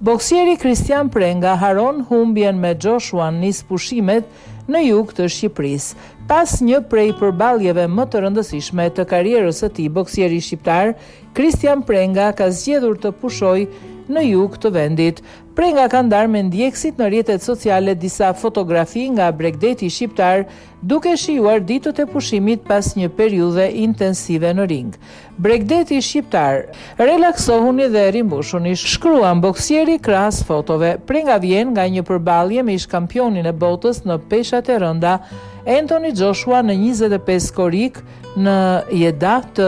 Boksieri Kristian Prenga haron humbjen me Joshua nis pushimet në jug të Shqipërisë. Pas një prej përballjeve më të rëndësishme të karrierës së tij, boksieri shqiptar Kristian Prenga ka zgjedhur të pushojë në jug të vendit. Prenga ka ndarë me ndjekësit në rrjetet sociale disa fotografi nga bregdeti shqiptar duke shijuar ditët e pushimit pas një periudhe intensive në ring. Bregdeti shqiptar, relaksohuni dhe rimbushuni, shkruan boksieri krahas fotove. Prenga vjen nga një përballje me ish-kampionin e botës në peshat e rënda Anthony Joshua në 25 korrik në Jeddah të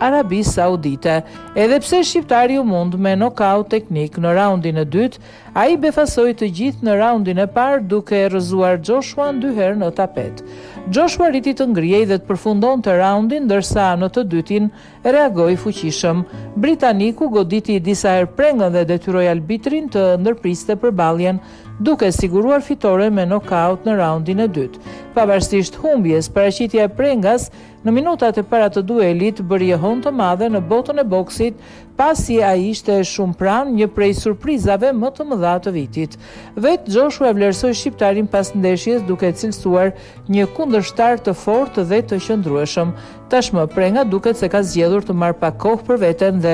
Arabisë Saudite. Edhe pse shqiptari u mund me nokaut teknik në raundin e dytë, ai befasoi të gjithë në raundin e parë duke rrëzuar Joshua 2 herë në tapet. Joshua rriti të ngrihej dhe të përfundonte raundin, ndërsa në të dytin reagoi fuqishëm. Britaniku goditi disa herë Prengën dhe detyroi arbitrin të ndërpriste përballjen, duke siguruar fitore me nokaut në raundin e dytë. Pavarësisht humbjes, paraqitja e Prengas në minutat e para të duelit bëri jehon të madhe në botën e boksit, pasi ai ishte shumë pranë një prej surprizave më të mëdha të vitit. Vetë Joshua vlerësoi shqiptarin pas ndeshjes duke cilësuar një kundërshtar të fortë dhe të qëndrueshëm. Tashmë Prenga duket se ka zgjedhur të marrë pak kohë për veten dhe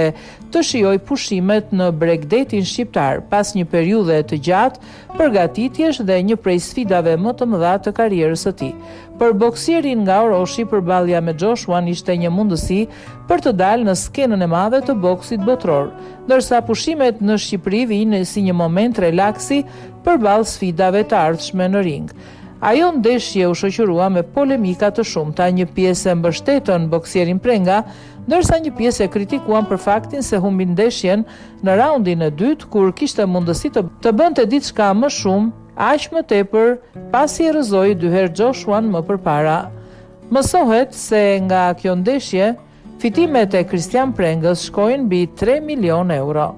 të shijojë pushimet në bregdetin shqiptar pas një periudhe të gjatë përgatitjesh dhe një prej sfidave më të mëdha të karrierës së tij. Për boksierin nga Oroshi, përballja me Joshua ishte një mundësi për të dalë në skenën e madhe të boksit botror, ndërsa pushimet në Shqipëri vijnë si një moment relaksi përballë sfidave të ardhshme në ring. Ajo ndeshje u shoqërua me polemika të shumta, një pjesë e mbështetën boksierin Prenga, ndërsa një pjesë e kritikuan për faktin se humbi ndeshjen në raundin e dytë kur kishte mundësi të bënte diçka më shumë, aq më tepër pasi e rrëzoi 2 herë Joshuan më përpara. Mësohet se nga kjo ndeshje, fitimet e Kristian Prengës shkojnë mbi 3 milion euro.